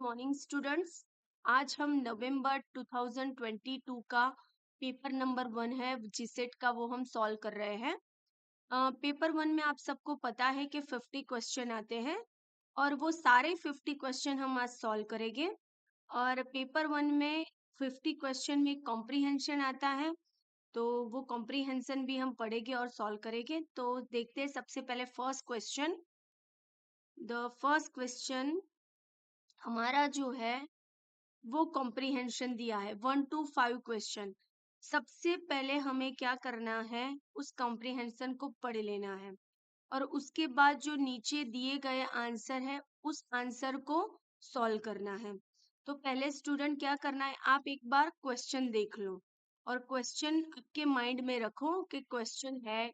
Morning students. आज हम नवंबर 2022 का पेपर नंबर 1 है जीसेट का, वो हम सॉल्व कर रहे हैं। पेपर 1 में आप सबको पता है कि 50 क्वेश्चन आते हैं और वो सारे 50 क्वेश्चन हम आज सॉल्व करेंगे। और पेपर 1 में 50 क्वेश्चन में कॉम्प्रीहेंशन आता है, तो वो कॉम्प्रीहेंशन भी हम पढ़ेंगे और सॉल्व करेंगे। तो देखते हैं सबसे पहले first question. The first question हमारा जो है वो कॉम्प्रीहेंशन दिया है 1 to 5 क्वेश्चन। सबसे पहले हमें क्या करना है, उस कॉम्प्रीहेंशन को पढ़ लेना है और उसके बाद जो नीचे दिए गए आंसर है उस आंसर को सॉल्व करना है। तो पहले स्टूडेंट क्या करना है, आप एक बार क्वेश्चन देख लो और क्वेश्चन आपके माइंड में रखो कि क्वेश्चन है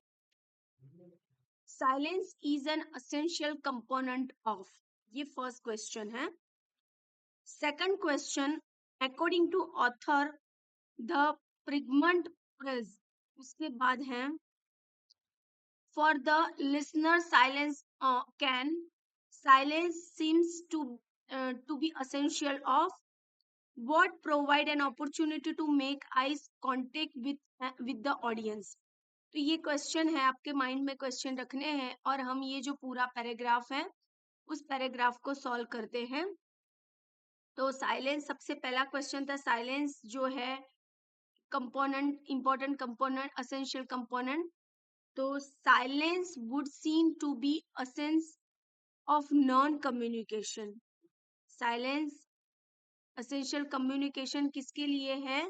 silence is an essential component of, ये फर्स्ट क्वेश्चन है। Second question, according to author, the pregnant phrase, उसके बाद है for the listener silence seems to be essential of what provide an opportunity to make eyes contact with the audience। तो ये question है, आपके mind में question रखने हैं और हम ये जो पूरा पैराग्राफ है उस पैराग्राफ को सॉल्व करते हैं। तो साइलेंस, सबसे पहला क्वेश्चन था साइलेंस जो है component, important component, essential component. तो silence would seem to be essence of non communication. Silence essential communication किसके लिए है,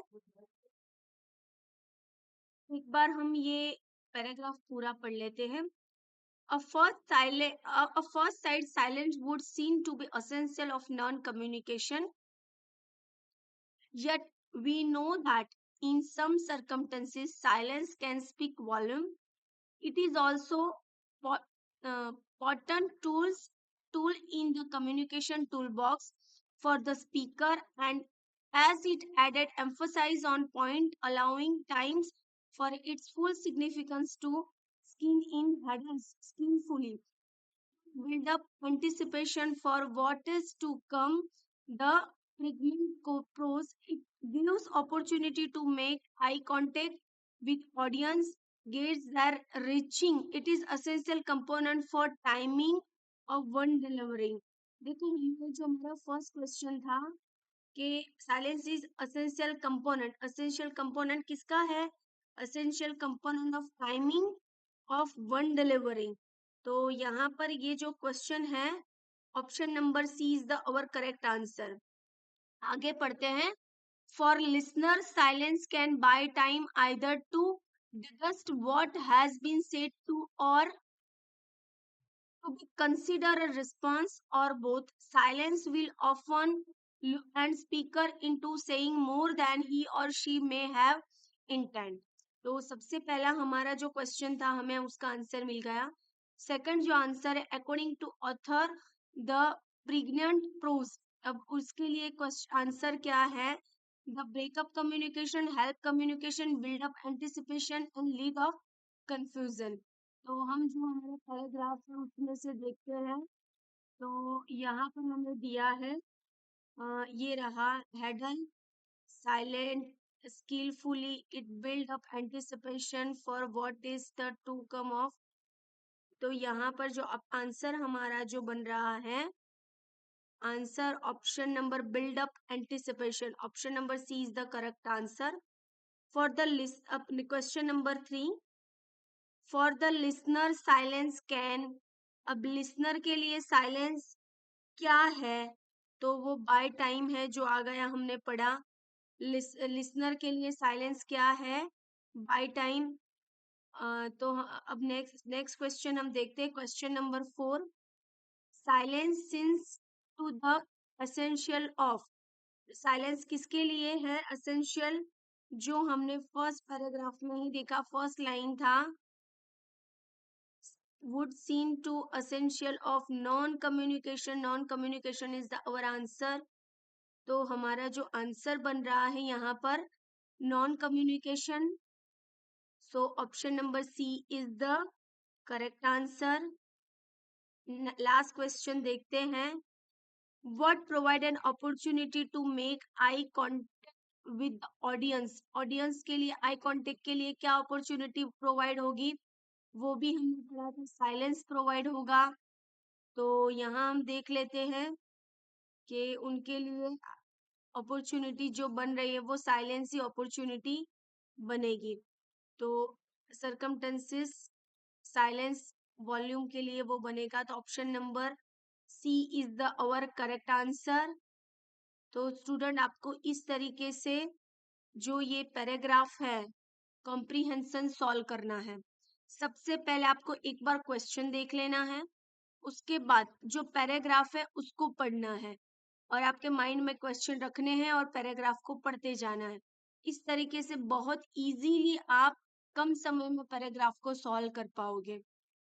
एक बार हम ये पैराग्राफ पूरा पढ़ लेते हैं। A first sight silence would seem to be essential of non-communication, yet we know that in some circumstances silence can speak volume. It is also potent tool in the communication toolbox for the speaker, and as it added emphasis on point, allowing times for its full significance to skin in headers skillfully build up anticipation for what is to come. The pregnant prose, it gives opportunity to make eye contact with audience, gets their reaching. It is essential component for timing of one delivering। देखो ये जो हमारा first question था कि silence is essential component, essential component किसका है, essential component of timing of one delivering. तो यहाँ पर ये जो क्वेश्चन है option number C is the our correct answer. आगे पढ़ते हैं। For listener silence can buy time either to digest what has been said to or to consider a response or both. Silence will often and speaker into saying more than he or she may have intent। तो सबसे पहला हमारा जो question था हमें उसका answer मिल गया। Second जो आंसर है according to author the pregnant pause, अब उसके लिए आंसर क्या है, the breakup communication help communication build up anticipation and lead of confusion. तो हम जो हमारा पैराग्राफ है उसमें से देखते हैं। तो यहाँ पर हमें दिया है ये रहा hadal, silent skillfully it build up anticipation for what is the to come of। तो यहाँ पर जो आंसर हमारा जो बन रहा है, answer option number build up anticipation, option number C is the correct answer for the list. Question number 3, for the listener silence can, अब लिसनर के लिए साइलेंस क्या है, तो वो बाय टाइम है जो आ गया हमने पढ़ा। लिसनर के लिए साइलेंस क्या है, बाय टाइम। तो अब नेक्स्ट क्वेश्चन हम देखते हैं, question number 4, silence since to the essential of, silence किसके लिए है एसेंशियल, जो हमने फर्स्ट पैराग्राफ में ही देखा, फर्स्ट लाइन था would seem to essential of non communication is the our answer। तो हमारा जो आंसर बन रहा है यहाँ पर non communication, so option number C is the correct answer. Last question देखते हैं, What provide an opportunity to make eye contact with the audience? Audience के लिए आई कांटेक्ट के लिए क्या अपॉर्चुनिटी प्रोवाइड होगी? वो भी हमने पढ़ा था, साइलेंस प्रोवाइड होगा। तो यहाँ हम देख लेते हैं कि उनके लिए अपॉर्चुनिटी जो बन रही है वो साइलेंस ही अपॉर्चुनिटी बनेगी। तो सरकमटेंसेस साइलेंस वॉल्यूम के लिए वो बनेगा। तो option number C is the our correct answer. तो स्टूडेंट आपको इस तरीके से जो ये पैराग्राफ है कॉम्प्रिहेंशन सॉल्व करना है। सबसे पहले आपको एक बार क्वेश्चन देख लेना है, उसके बाद जो पैराग्राफ है उसको पढ़ना है और आपके माइंड में क्वेश्चन रखने हैं और पैराग्राफ को पढ़ते जाना है। इस तरीके से बहुत इजीली आप कम समय में पैराग्राफ को सॉल्व कर पाओगे।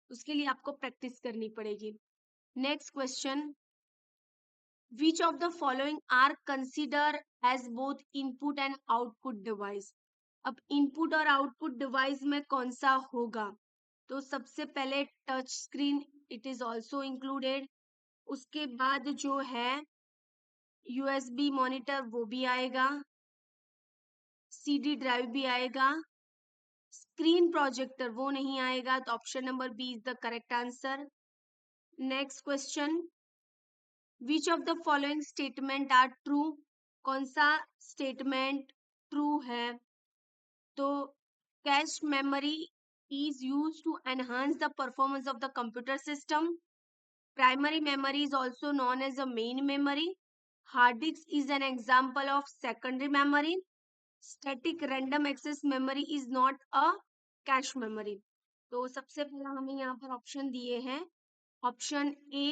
उसके लिए आपको प्रैक्टिस करनी पड़ेगी। Next question, which of the following are considered as both input and output device? अब इनपुट और आउटपुट डिवाइस में कौन सा होगा? तो सबसे पहले touch screen it is also included. उसके बाद जो है यूएसबी मॉनिटर वो भी आएगा, सीडी ड्राइव भी आएगा, स्क्रीन प्रोजेक्टर वो नहीं आएगा। तो option number B is the correct answer. Next question, which of the following statement are true? कौन सा स्टेटमेंट ट्रू है? तो cache memory is used to enhance the performance of the computer system. Primary memory is also known as a main memory. Hard disk is an example of secondary memory. Static random access memory is not a cache memory. तो सबसे पहला हमें यहाँ पर option दिए हैं, option A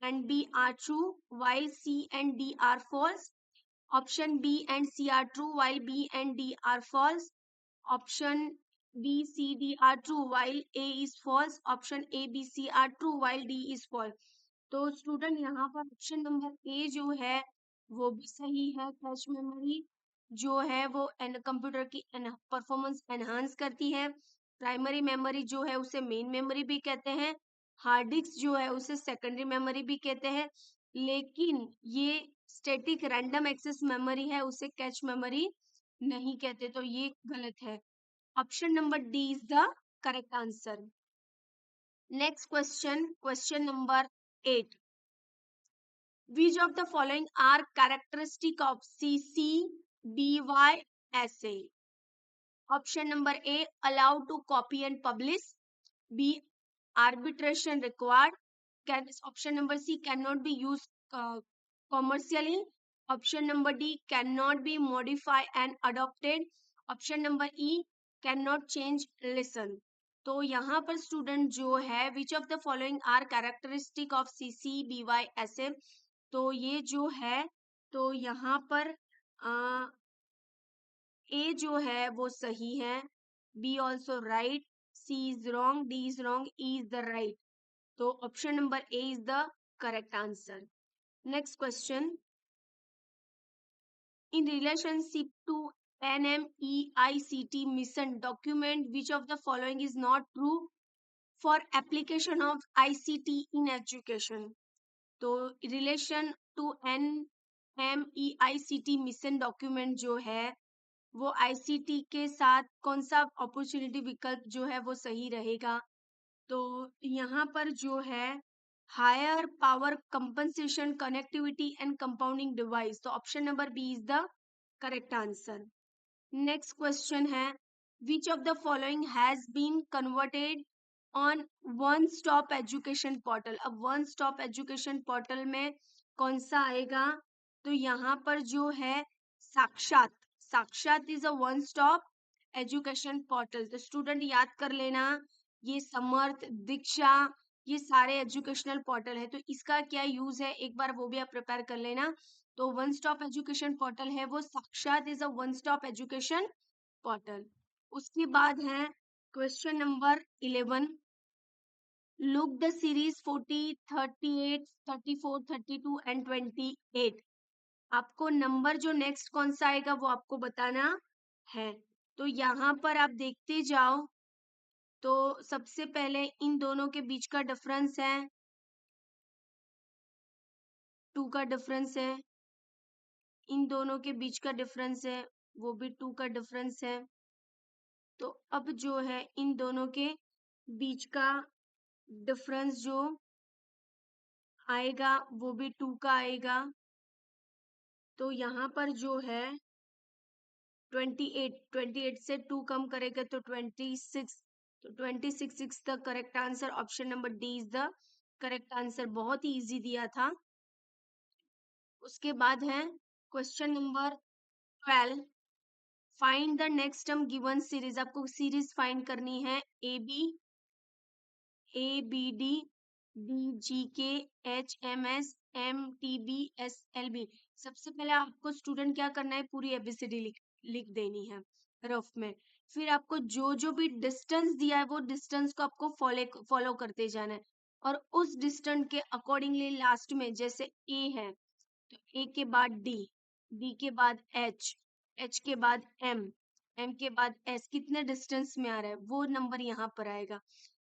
and B are true while C and D are false. Option B and C are true while B and D are false. Option B, C, D are true while A is false. Option A, B, C are true while D is false. तो student यहाँ पर option number ए जो है वो भी सही है। Cache memory जो है वो कंप्यूटर की परफॉर्मेंस एनहांस करती है। प्राइमरी मेमोरी जो है उसे मेन मेमोरी भी कहते हैं। हार्ड डिस्क जो है उसे सेकेंडरी मेमोरी भी कहते हैं। लेकिन ये स्टैटिक रैंडम एक्सेस मेमोरी है उसे कैश मेमोरी नहीं कहते। तो ये गलत है। Option number D is the correct answer. Next question, question number 8, which of the following are characteristic of CCBY-SA? Option number A, allowed to copy and publish. B, arbitration required. Option number C, cannot be used commercially. Option number D, cannot be modified and adopted. Option number E, cannot change listen. तो यहाँ पर student जो है which of the following are characteristic of CCBY-SA, तो ये जो है तो यहाँ पर ए जो है वो सही है, B also right, C is wrong, D is wrong, E is the right. तो option number A is the correct answer. Next question, in relationship to NMEICT mission document, which of the following is not true for application of ICT in education? तो relation to NMEICT mission document जो है वो ICT के साथ कौन सा opportunity विकल्प जो है वो सही रहेगा? तो यहाँ पर जो है higher power compensation connectivity and compounding device, तो option number B is the correct answer. Next question है, which of the following has been converted on one stop education portal? अब वन स्टॉप एजुकेशन पोर्टल में कौन सा आएगा? तो यहाँ पर जो है साक्षात, साक्षात is a one stop education portal. तो स्टूडेंट याद कर लेना, ये समर्थ, दीक्षा, ये सारे एजुकेशनल पोर्टल है। तो इसका क्या यूज है एक बार वो भी आप प्रिपेयर कर लेना। तो वन स्टॉप एजुकेशन पोर्टल है वो साक्षात is a one stop education portal. उसके बाद है question number 11, look the series 40, 38, 34, 32 and 28। आपको नंबर जो नेक्स्ट कौन सा आएगा वो आपको बताना है। तो यहाँ पर आप देखते जाओ। तो सबसे पहले इन दोनों के बीच का डिफरेंस है 2 का डिफरेंस है, इन दोनों के बीच का डिफरेंस है, वो भी 2 का डिफरेंस है। तो अब जो है इन दोनों के बीच का डिफरेंस जो आएगा वो भी 2 का आएगा। तो यहाँ पर जो है 28 से 2 कम करेगा तो 26, तो 26 the correct answer, option number D is the correct answer. बहुत ही इजी दिया था। उसके बाद है question number 12, find the next term given series. आपको सीरीज फाइंड करनी है ABD DGK HMS MTB SLB। सबसे पहले आपको स्टूडेंट क्या करना है, पूरी ABCD लिख देनी है रफ में। फिर आपको जो जो भी डिस्टेंस दिया है वो डिस्टेंस को आपको फॉलो करते जाना है, और उस डिस्टेंस के अकॉर्डिंगली लास्ट में जैसे A है तो ए के बाद डी, डी के बाद एच, एच के बाद एम, एम के बाद एस, कितने डिस्टेंस में आ रहा है वो नंबर यहाँ पर आएगा।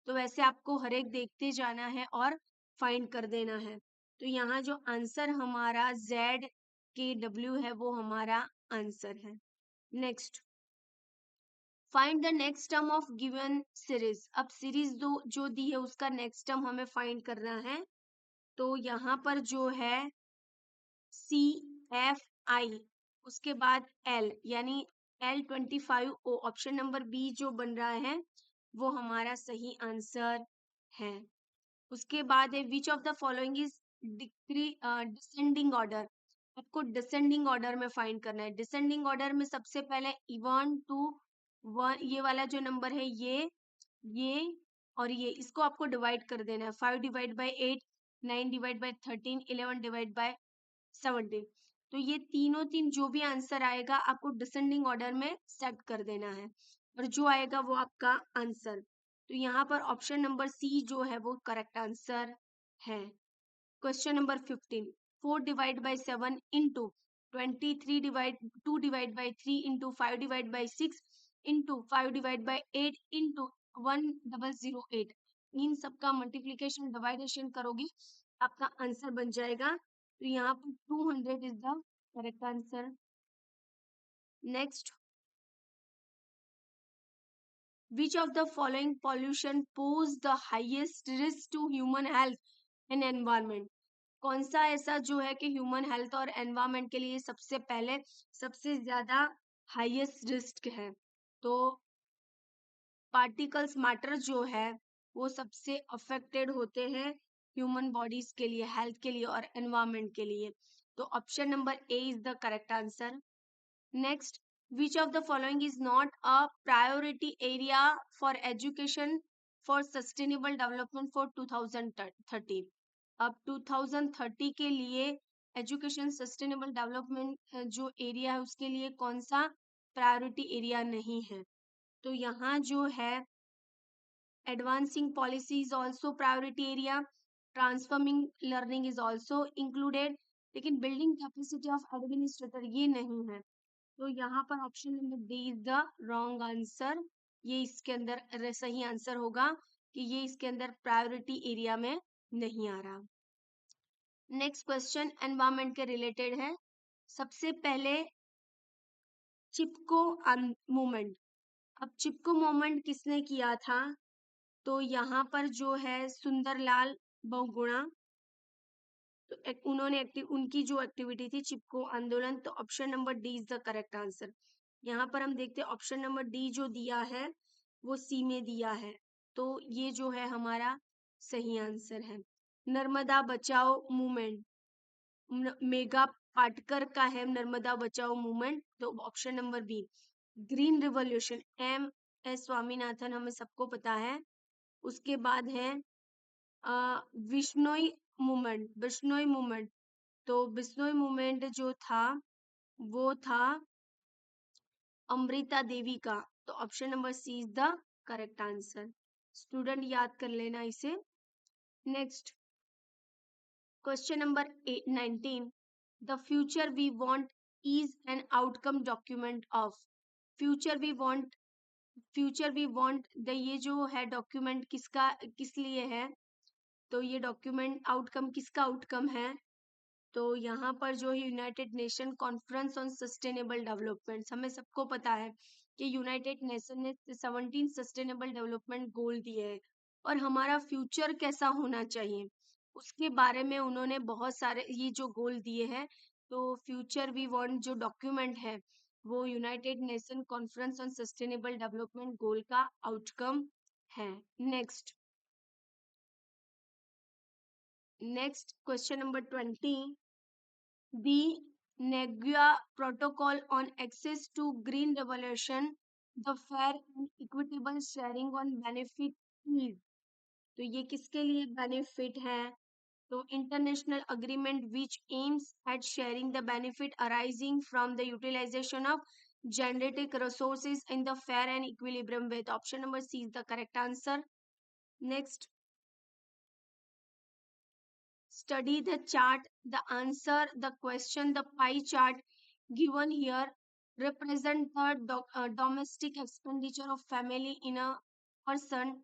तो वैसे आपको हर एक देखते जाना है और फाइंड कर देना है। तो यहाँ जो आंसर हमारा जेड के डब्ल्यू है वो हमारा आंसर है। Next, find the next term of given series. अब सीरीज जो दी है उसका नेक्स्ट टर्म हमें फाइंड करना है। तो यहाँ पर जो है CFI, उसके बाद L यानी L25O, ऑप्शन नंबर बी जो बन रहा है वो हमारा सही आंसर है। उसके बाद है which of the following is descending order. आपको डिसेंडिंग ऑर्डर में फाइंड करना है। डिसेंडिंग ऑर्डर में सबसे पहले 1 2 1, ये वाला जो नंबर है ये और ये, इसको आपको डिवाइड कर देना है। 5 divide by 8, 9 divide by 13, 11 divide by 70। तो ये तीन जो भी आंसर आएगा आपको डिसेंडिंग ऑर्डर में सेट कर देना है, और जो आएगा वो आपका आंसर। तो यहाँ पर ऑप्शन नंबर सी जो है वो करेक्ट आंसर है। Question number 15, 4 divide by 7 into 23 divide 2 divide by 3 into 5 divide by 6 into 5 divide by 8 into 1008। इन सबका मल्टीप्लीकेशन डिवाइडेशन करोगी आपका आंसर बन जाएगा। तो यहाँ पर 200 is the correct answer. Next, which of the following pollution pose the highest risk to human health and environment। कौन सा ऐसा जो है कि ह्यूमन हेल्थ और एनवायरमेंट के लिए सबसे पहले सबसे ज्यादा हाईएस्ट रिस्क है। तो पार्टिकल्स मैटर जो है वो सबसे अफेक्टेड होते हैं ह्यूमन बॉडीज के लिए, हेल्थ के लिए और एनवायरमेंट के लिए। तो option number A is the correct answer. Next, which of the following is not a priority area for education for sustainable development for 2030? अब 2030 के लिए एजुकेशन सस्टेनेबल डेवलपमेंट जो एरिया है उसके लिए कौन सा प्रायोरिटी एरिया नहीं है। तो यहाँ जो है advancing policy is also priority area, transforming learning is also included, लेकिन building capacity of administrator ये नहीं है। तो यहाँ पर option number D is the wrong answer. ये इसके अंदर सही आंसर होगा कि ये इसके अंदर प्रायोरिटी एरिया में नहीं आ रहा। नेक्स्ट क्वेश्चन एनवायरमेंट के रिलेटेड है। सबसे पहले चिपको मूवमेंट। अब चिपको मूवमेंट किसने किया था? तो यहाँ पर जो है सुंदरलाल बहुगुणा, तो उन्होंने उनकी जो एक्टिविटी थी चिपको आंदोलन। तो option number D is the correct answer. यहाँ पर हम देखते हैं ऑप्शन नंबर डी जो दिया है वो सी में दिया है, तो ये जो है हमारा सही आंसर है। नर्मदा बचाओ मूवमेंट मेगा पाटकर का है, नर्मदा बचाओ मूवमेंट। तो option number B. Green revolution M.S. Swaminathan, हमें सबको पता है। उसके बाद है विश्नोई मूवमेंट। तो बिश्नोई मूवमेंट जो था वो था अमृता देवी का। तो option number C is the correct answer. Student याद कर लेना इसे। Next, question number 19, the future we want is an outcome document of. Future we want ये जो है डॉक्यूमेंट किसका किस लिए है? तो ये डॉक्यूमेंट आउटकम किसका आउटकम है? तो यहाँ पर जो है United nation conference on sustainable development, हमें सबको पता है कि यूनाइटेड नेशन ने 17 सस्टेनेबल डेवलपमेंट गोल दिए हैं और हमारा फ्यूचर कैसा होना चाहिए उसके बारे में उन्होंने बहुत सारे ये जो गोल दिए हैं। तो फ्यूचर वी वांट जो डॉक्यूमेंट है वो United nation conference on sustainable development goal का आउटकम है। Next next question number 20, the Nagoya Protocol on Access to Green Revolution, the fair and equitable sharing on benefit is। तो ये किसके लिए benefit है? तो international agreement which aims at sharing the benefit arising from the utilization of genetic resources in the fair and equilibrium way। Option number C is the correct answer. Next, study the chart, the answer, the question, the pie chart given here represent the domestic expenditure of family in a person.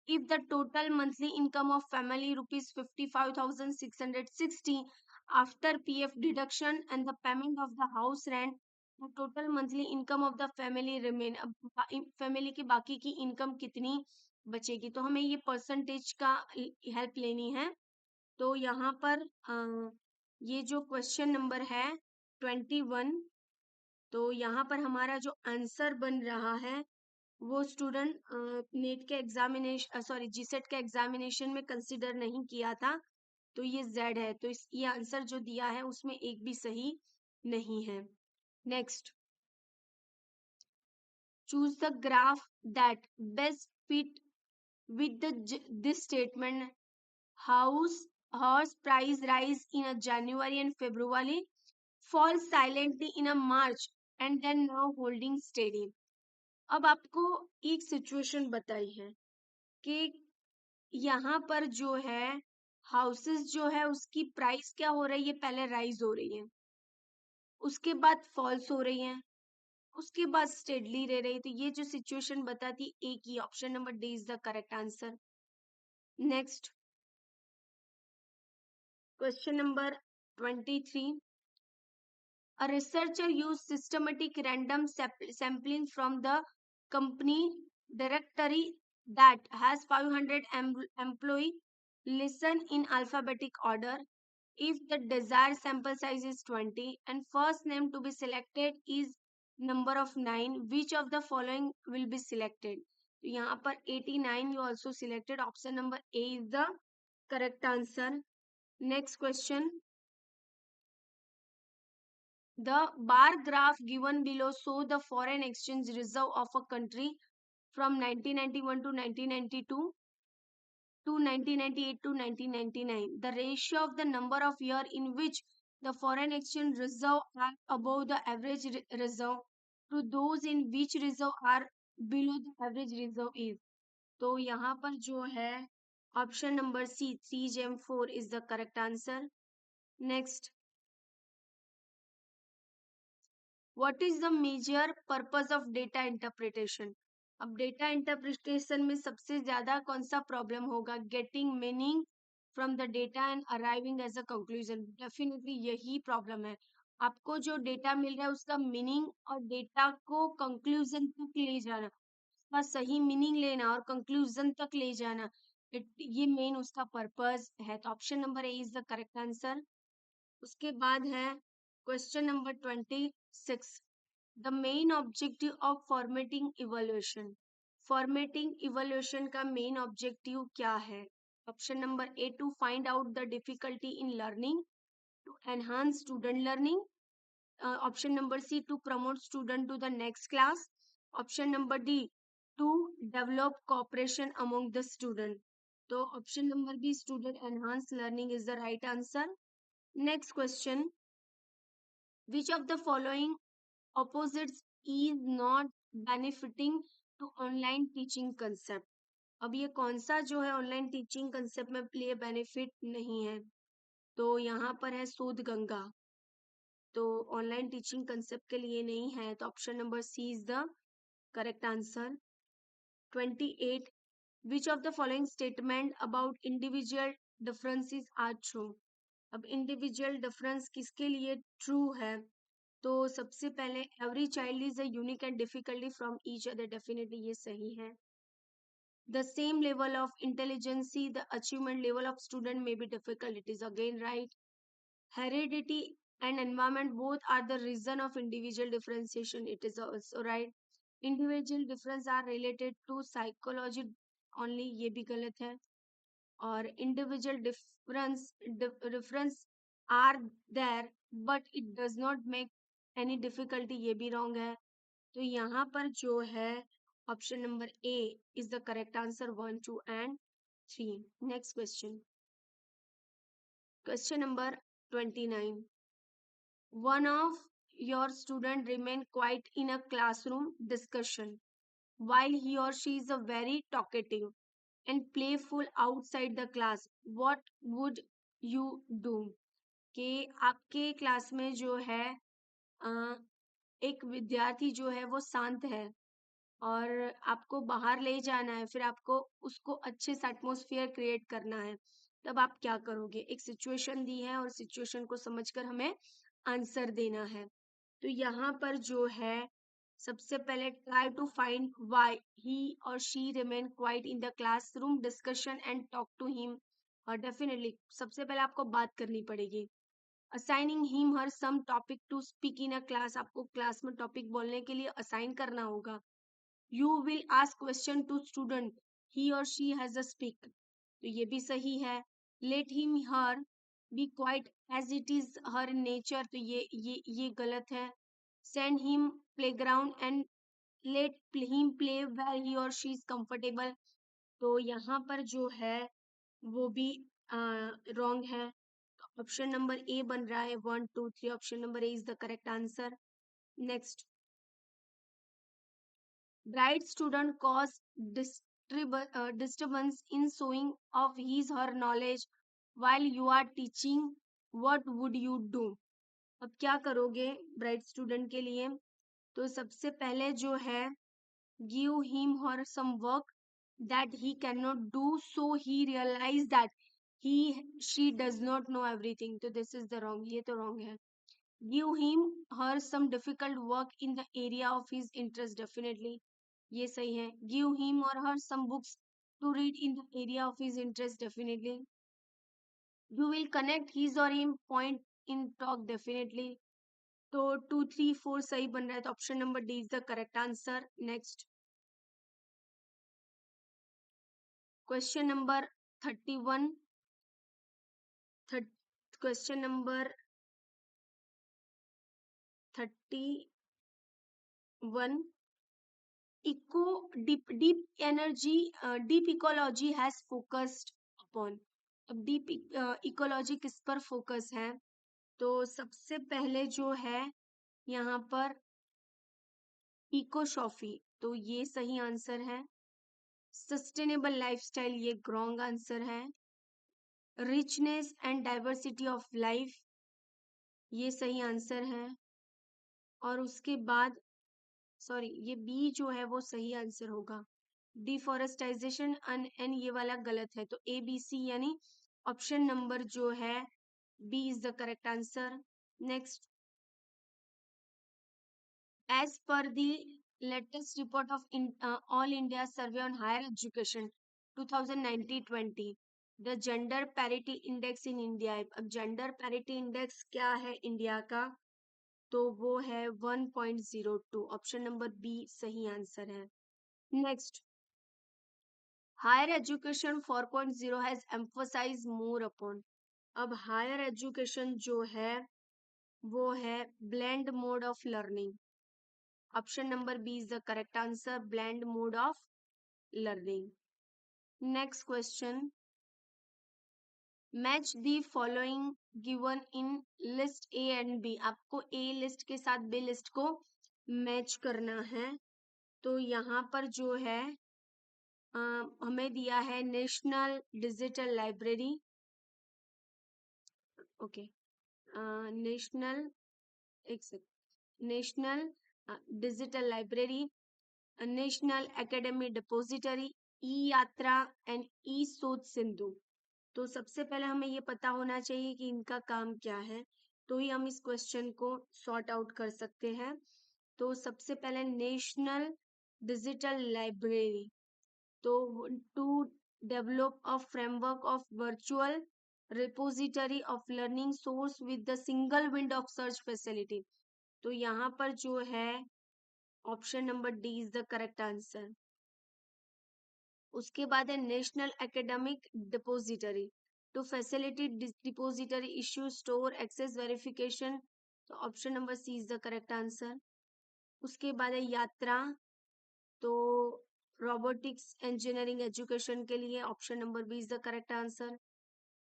If the total monthly income of family rupees 55,660 after PF deduction and the payment of the house rent, the total monthly income of the family remain। अब family की बाकी की income कितनी बचेगी? तो हमें ये percentage का हेल्प लेनी है। तो यहाँ पर ये जो क्वेश्चन नंबर है 21, तो यहाँ पर हमारा जो आंसर बन रहा है वो स्टूडेंट नेट के एग्जामिनेशन सॉरी जीसेट के एग्जामिनेशन में कंसिडर नहीं किया था, तो ये जेड है। तो ये आंसर जो दिया है उसमें एक भी सही नहीं है। Next, choose the graph that best fit with this statement. Horse price rise in a January and February, fall silently in a March and then now holding steady। अब आपको एक सिचुएशन बताई है कि यहाँ पर जो है हाउसेस जो है उसकी प्राइस क्या हो रही है, पहले राइज हो रही है, उसके बाद फॉल्स हो रही है, उसके बाद स्टेडली रह रही। तो ये जो सिचुएशन बताती एक ही, option number D is the correct answer. Next, question number 23, a researcher used systematic random sampling from the company directory that has 500 employees. Listen in alphabetic order. If the desired sample size is 20 and first name to be selected is number of 9, which of the following will be selected? तो यहाँ पर 89 you also selected, option number A is the correct answer। Next question, the bar graph given below show the foreign exchange reserve of a country from 1991 to 1992 to 1998 to 1999. The ratio of the number of year in which the foreign exchange reserve are above the average reserve to those in which reserve are below the average reserve is। तो यहाँ पर जो है option number C 3 is the correct answer। Next, what is the major purpose of data interpretation? अब data interpretation में सबसे ज्यादा कौन सा प्रॉब्लम होगा? Getting meaning from the data and arriving as a conclusion. Definitely यही प्रॉब्लम है। आपको जो डेटा मिल रहा है उसका मीनिंग और डेटा को कंक्लूजन तक ले जाना, उसका सही मीनिंग लेना और कंक्लूजन तक ले जाना, ये मेन उसका पर्पस है। तो option number A is the correct answer. उसके बाद है question number 26, the main objective of formatting evolution. Formatting evolution का मेन ऑब्जेक्टिव क्या है? Option number A to find out the difficulty in learning, to enhance student learning. Option number C to promote student to the next class. Option number D to develop cooperation among the student. तो option number B student enhance learning is the right answer. Next question, which of the following opposites is not benefiting to online teaching concept? अब ये कौन सा जो है online teaching concept में लिए benefit नहीं है? तो यहाँ पर है शोध गंगा, तो ऑनलाइन टीचिंग कंसेप्ट के लिए नहीं है। तो option number C is the correct answer. 28, which of the following statement about individual differences are true? अब इंडिविजुअल डिफरेंस किसके लिए ट्रू है? तो सबसे पहले every child is a unique and difficulty from each other, definitely ये सही है. The same level of intelligence, the achievement level of student may be difficult, it is again right. Heredity and environment both are the reason of individual differentiation, it is also right. Individual difference are related to psychology only, ये भी गलत है. और individual difference are there but it does not make any difficulty, ये भी wrong है. तो यहाँ पर जो है option number A is the correct answer, 1, 2 and 3. Next question, question number 29. One of your student remain quiet in a classroom discussion while he or she is a very talkative and playful outside the class. What would you do? कि आपके class में जो है अ, एक विद्यार्थी जो है वो शांत है और आपको बाहर ले जाना है, फिर आपको उसको अच्छे से एटमॉस्फेयर क्रिएट करना है, तब आप क्या करोगे? एक सिचुएशन दी है और सिचुएशन को समझकर हमें आंसर देना है. तो यहाँ पर जो है सबसे पहले try to find why he और she remain quite in the classroom discussion and talk to him. और डेफिनेटली सबसे पहले आपको बात करनी पड़ेगी. Assigning him her some topic to speak in a class, आपको क्लास में टॉपिक बोलने के लिए असाइन करना होगा. You will ask question to student, he or she has a speak, तो ये भी सही है. Let him her be quiet as it is her nature, तो ये गलत है. Send him playground and let him play where he or she is comfortable, तो यहाँ पर जो है वो भी wrong है. ऑप्शन नंबर ए बन रहा है 1, 2, 3. Option number A is the correct answer. Next, bright student cause disturbance in showing of his her knowledge while you are teaching. What would you do? अब क्या करोगे ब्राइट स्टूडेंट के लिए? तो सबसे पहले जो है give him or some work that he cannot do so he realize that he she does not know everything, तो this is the wrong, ये तो wrong है. Give him her some difficult work in the area of his interest, definitely ये सही है. Give him or her some books to read in the area of his interest, definitely. You will connect his or him point in talk, definitely. तो 2, 3, 4 सही बन रहा है, तो option number D is the correct answer. Next, question number 31. Question number 31. Eco deep energy, deep ecology has focused upon. अब deep ecology किस पर focus है? तो सबसे पहले जो है यहाँ पर इकोशॉफी, तो ये सही आंसर है. सस्टेनेबल लाइफस्टाइल, ये रॉन्ग आंसर है. Richness and diversity of life, ये सही आंसर है. और उसके बाद सॉरी, ये बी जो है वो सही आंसर होगा. डिफॉरेस्टाइजेशन एंड ये वाला गलत है, तो ए बी सी यानी ऑप्शन नंबर जो है B is the correct answer. Next, as per the latest report of all India survey on higher education 2019-20, the gender parity index in India. अब gender parity index क्या है India का? तो वो है 1.02. ऑप्शन नंबर बी सही answer है. Next, higher education 4.0 has emphasised more upon. अब हायर एजुकेशन जो है वो है blend mode of learning. Option number B is the correct answer, blend mode of learning. Next question, match the following given in list A and B. आपको A list के साथ B list को match करना है. तो यहाँ पर जो है हमें दिया है national digital library. Okay, national, एक second, national digital library, national academy depository, E Yatra and ई शोध सिंधु. तो सबसे पहले हमें ये पता होना चाहिए कि इनका काम क्या है, तो ही हम इस क्वेश्चन को सॉर्ट आउट कर सकते हैं। तो सबसे पहले नेशनल डिजिटल लाइब्रेरी, तो to develop a framework of virtual repository of learning source with the single window of search facility. तो यहाँ पर जो है option number D is the correct answer. उसके बाद है national academic depository to facility depository issue store access verification. तो option number C is the correct answer. उसके बाद है यात्रा, तो रोबोटिक्स इंजीनियरिंग एजुकेशन के लिए option number B is the correct answer.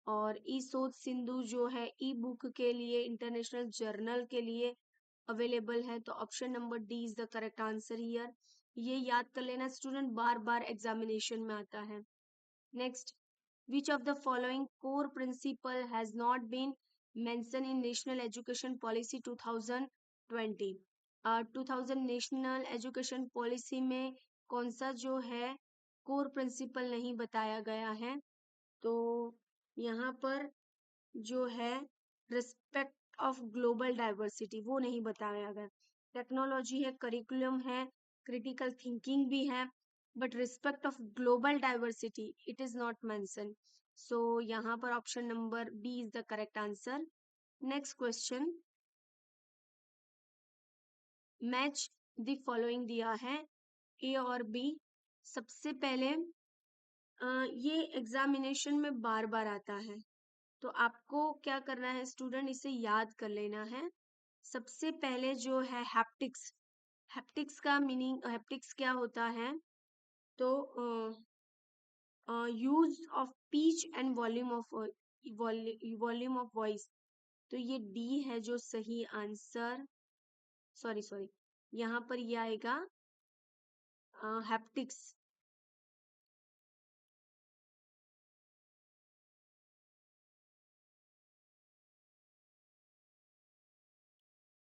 और ई शोध सिंधु जो है ई बुक के लिए इंटरनेशनल जर्नल के लिए अवेलेबल है, तो option number D is the correct answer here. ये याद कर लेना स्टूडेंट, बार बार एग्जामिनेशन में आता है। Next, which of the following core principle has not been mentioned in National Education Policy 2020? 2000 national education policy में कौन सा जो है कोर प्रिंसिपल नहीं बताया गया है? तो यहाँ पर जो है रिस्पेक्ट ऑफ ग्लोबल डाइवर्सिटी वो नहीं बताया गया। टेक्नोलॉजी है, करिकुलम है, क्रिटिकल थिंकिंग भी है, but respect of global diversity it is not mention. So यहाँ पर option number B is the correct answer. Next question, match the following दिया है ए और बी। सबसे पहले ये एग्जामिनेशन में बार बार आता है, तो आपको क्या करना है स्टूडेंट, इसे याद कर लेना है। सबसे पहले जो है हैप्टिक्स, हैप्टिक्स का मीनिंग, हैप्टिक्स क्या होता है? तो use of pitch and volume of voice. तो ये डी है जो सही आंसर। सॉरी सॉरी, यहाँ पर ये आएगा हैप्टिक्स।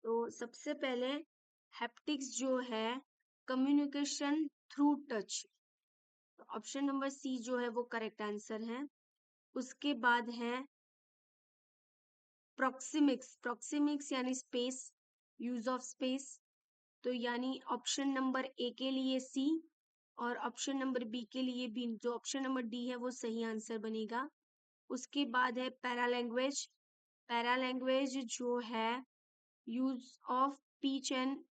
तो सबसे पहले हैप्टिक्स जो है communication through touch, option number C जो है वो करेक्ट आंसर है। उसके बाद है प्रोक्सिमिक्स, प्रोक्सिमिक्स यानी स्पेस, यूज ऑफ स्पेस। तो यानी ऑप्शन नंबर ए के लिए सी और ऑप्शन नंबर बी के लिए बी, जो ऑप्शन नंबर डी है वो सही आंसर बनेगा। उसके बाद है पैरालैंग्वेज, पैरालैंग्वेज जो है use of pitch and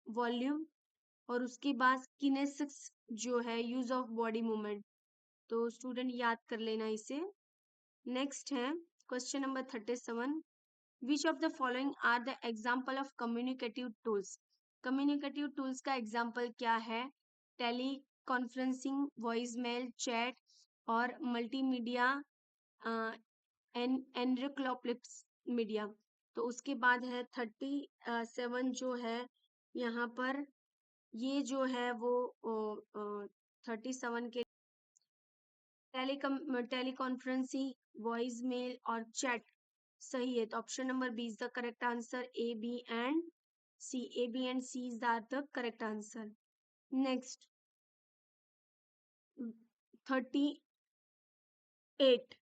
volume. और उसके बाद किनेसिक्स जो है यूज ऑफ बॉडी मूवमेंट। तो स्टूडेंट याद कर लेना इसे। नेक्स्ट है question number 37, which of the following are the example of communicative tools? Communicative tools का एग्जाम्पल क्या है? Teleconferencing, voice mail, chat और मल्टीमीडिया एनरिक्लोप्लिप्स मीडिया। तो उसके बाद है 37 जो है यहाँ पर, ये जो है वो 37 के टेलीकॉन्फ्रेंसिंग, वॉइस मेल और चैट सही है, तो option number B is the correct answer. A B and C, A B and C is the correct answer. Next 38,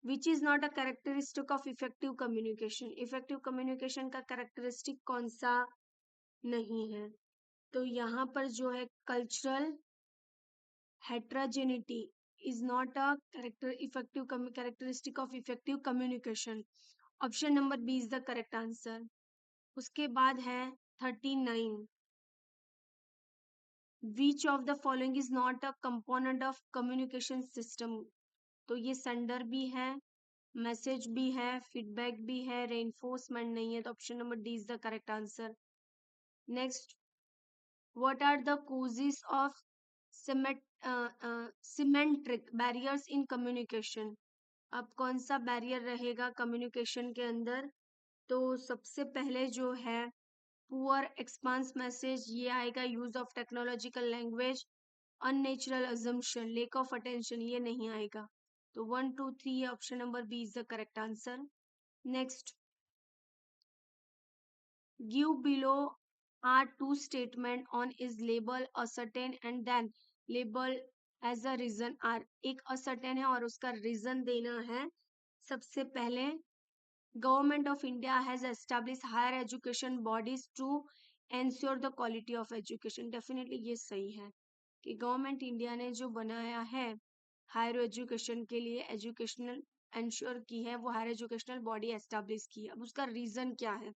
which is not a characteristic of effective communication? Effective communication का characteristic कौन सा नहीं है? तो यहाँ पर जो है cultural heterogeneity is not a characteristic of effective communication. Option number B is the correct answer. उसके बाद है 39, विच of the following is not a component of communication system? तो ये सेंडर भी है, मैसेज भी है, फीडबैक भी है, रेनफोर्समेंट नहीं है, तो option number D is the correct answer. Next, what are the causes of symmetric barriers in communication? अब कौन सा बैरियर रहेगा कम्युनिकेशन के अंदर? तो सबसे पहले जो है पुअर एक्सपांस मैसेज, ये आएगा। Use of technological language, unnatural assumption, lack of attention, ये नहीं आएगा। तो 1 2 3 option number B is the correct answer. Next, give below are two statement on is label a certain and then label as a reason R, एक assertion है और उसका reason देना है। सबसे पहले government of India has establish higher education bodies to ensure the quality of education. Definitely ये सही है कि गवर्नमेंट इंडिया ने जो बनाया है हायर एजुकेशन के लिए, एजुकेशनल एंश्योर की है, वो हायर एजुकेशनल बॉडी एस्टैब्लिश की है। अब उसका रीजन क्या है?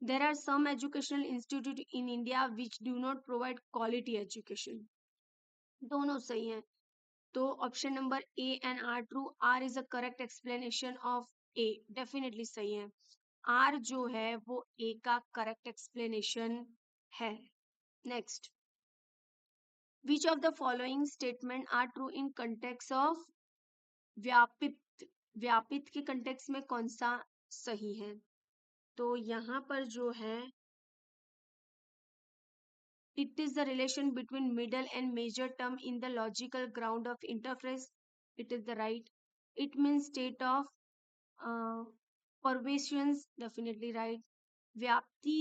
There are some educational institute in India which do not provide quality education. दोनों सही है, तो option number A and R true. R is a correct explanation of A, definitely सही है। आर जो है वो ए का करेक्ट एक्सप्लेनेशन है। Next, which of the following statement are true in context of व्यापित? व्यापित के कंटेक्स में कौन सा सही है? तो यहाँ पर जो है, it is the relation between middle and major term in the logical ground of interphrase. It is the right. It means state of pervasiveness, definitely right. Vyapti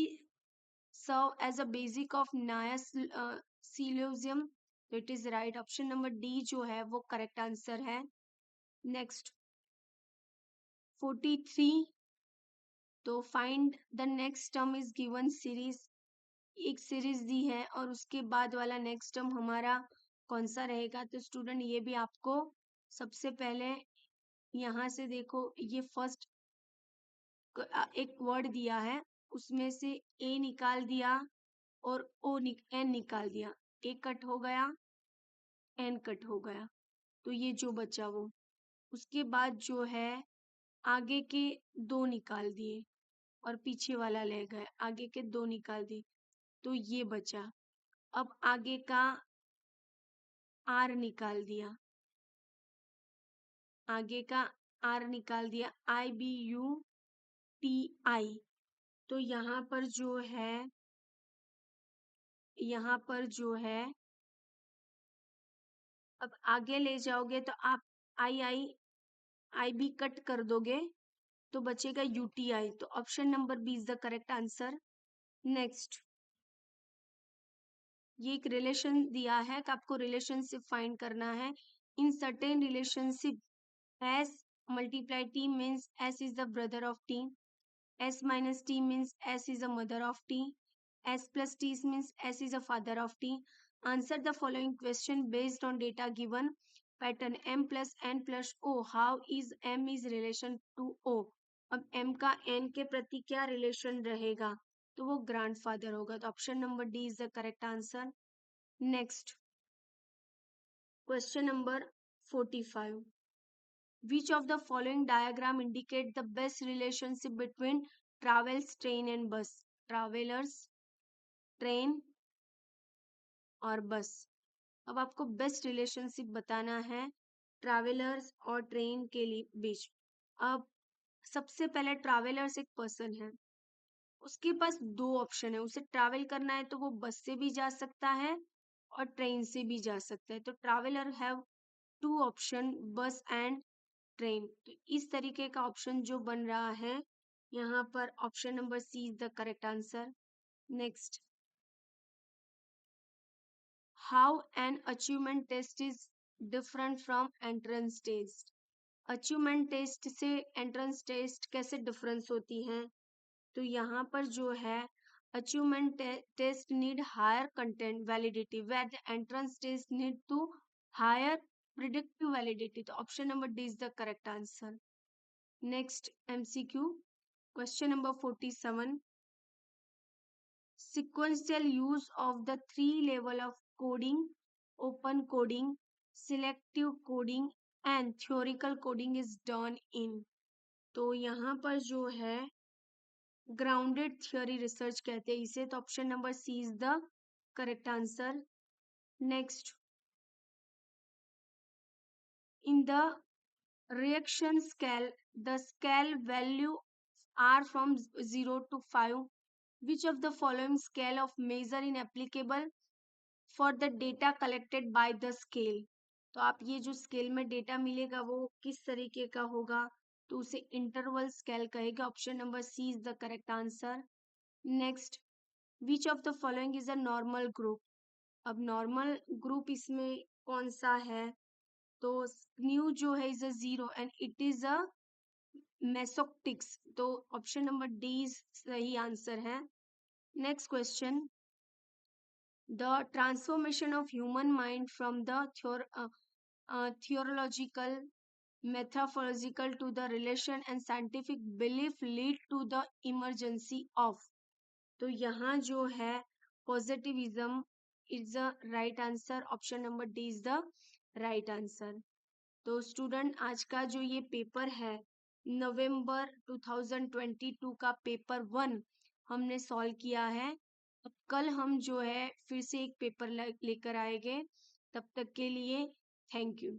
serve as a basic of Naya syllogism, so it is right. Option number D जो है वो correct answer है. Next, 43. तो find the next term is given series. एक series दी है और उसके बाद वाला नेक्स्ट टर्म हमारा कौन सा रहेगा? तो स्टूडेंट ये भी आपको सबसे पहले यहाँ से देखो, ये फर्स्ट एक वर्ड दिया है, उसमें से ए निकाल दिया और एन निकाल दिया, ए कट हो गया, एन कट हो गया, तो ये जो बचा वो। उसके बाद जो है आगे के दो निकाल दिए और पीछे वाला ले गए, आगे के दो निकाल दिए, तो ये बचा। अब आगे का आर निकाल दिया, आगे का आर निकाल दिया, IBUTI। तो यहाँ पर जो है, यहाँ पर जो है, अब आगे ले जाओगे तो आप आई बी कट कर दोगे तो बचेगा UTI। तो option number B is the correct answer. Next, ये एक रिलेशन दिया है कि आपको रिलेशनशिप फाइंड करना है। In certain relationship S multiply T means S is the brother of T. S minus T means S is a mother of T. S plus T means S is a father of T. Answer the following question based on data given. Pattern M plus N plus O. How is M is relation to O? अब M का N के प्रति क्या relation रहेगा? तो वो grandfather होगा। तो option number D is the correct answer. Next, question number 45. Which of the following diagram indicate the best relationship between travels, train and bus? Travelers, train और बस। अब आपको बेस्ट रिलेशनशिप बताना है ट्रैवलर्स और ट्रेन के लिए बीच। अब सबसे पहले ट्रैवलर्स एक पर्सन है, उसके पास दो ऑप्शन है, उसे ट्रैवल करना है तो वो बस से भी जा सकता है और ट्रेन से भी जा सकता है। तो ट्रैवलर हैव टू ऑप्शन, बस एंड ट्रेन। तो इस तरीके का ऑप्शन जो बन रहा है यहाँ पर, option number C is the correct answer. Next, how an achievement test is different from entrance test? Achievement test से एंट्रेंस टेस्ट कैसे डिफरेंस होती है? तो यहाँ पर जो है, achievement test need higher content validity where the entrance test need to higher predictive validity. तो option number D is the correct answer. Next MCQ, question number 47. Sequential use of the three level of coding, open coding, selective coding and theoretical coding is done in. तो यहाँ पर जो है grounded theory research कहते हैं इसे। तो option number C is the correct answer. Next, in the reaction scale, the scale value are from 0 to 5. Which of the following scale of measure in applicable for the data collected by the scale? तो आप ये जो scale में data मिलेगा वो किस तरीके का होगा? तो उसे इंटरवल स्केल कहेगा। Option number C is the correct answer. Next, which of the following is a normal group? अब नॉर्मल ग्रुप इसमें कौन सा है? तो न्यू जो है is a zero and it is a mesokurtic, तो ऑप्शन नंबर डी सही आंसर है। Next question, the transformation of human mind from the theological metaphysical to the relation and scientific belief lead to the emergency of, तो यहाँ जो है positivism is the right answer, option number D is the right answer. तो student आज का जो ये paper है नवंबर 2022 का पेपर 1 हमने सॉल्व किया है। अब कल हम जो है फिर से एक पेपर लेकर आएंगे। तब तक के लिए थैंक यू।